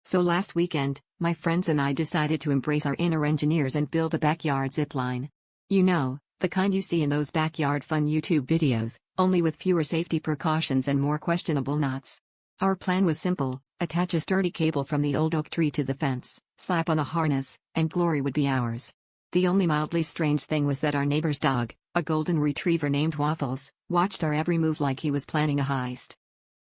So last weekend, my friends and I decided to embrace our inner engineers and build a backyard zipline. You know, the kind you see in those backyard fun YouTube videos, only with fewer safety precautions and more questionable knots. Our plan was simple: attach a sturdy cable from the old oak tree to the fence, slap on a harness, and glory would be ours. The only mildly strange thing was that our neighbor's dog, a golden retriever named Waffles, watched our every move like he was planning a heist.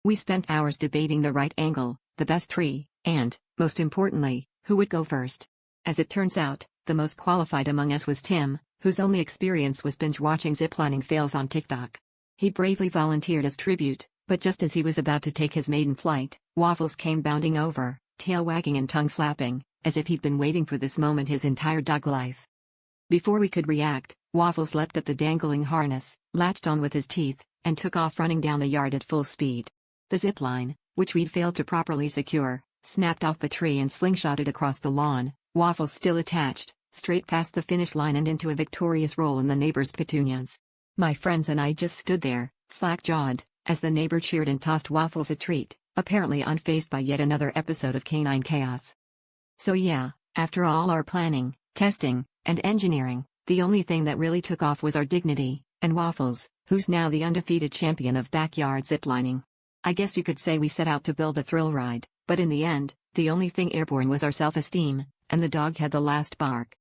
We spent hours debating the right angle, the best tree, and, most importantly, who would go first. As it turns out, the most qualified among us was Tim, whose only experience was binge-watching ziplining fails on TikTok. He bravely volunteered as tribute, but just as he was about to take his maiden flight, Waffles came bounding over, tail wagging and tongue flapping, as if he'd been waiting for this moment his entire dog life. Before we could react, Waffles leapt at the dangling harness, latched on with his teeth, and took off running down the yard at full speed. The zipline, which we'd failed to properly secure, snapped off the tree and slingshotted across the lawn, Waffles still attached, straight past the finish line and into a victorious roll in the neighbor's petunias. My friends and I just stood there, slack-jawed, as the neighbor cheered and tossed Waffles a treat, apparently unfazed by yet another episode of canine chaos. So yeah, after all our planning, testing, and engineering, the only thing that really took off was our dignity, and Waffles, who's now the undefeated champion of backyard ziplining. I guess you could say we set out to build a thrill ride, but in the end, the only thing airborne was our self-esteem, and the dog had the last bark.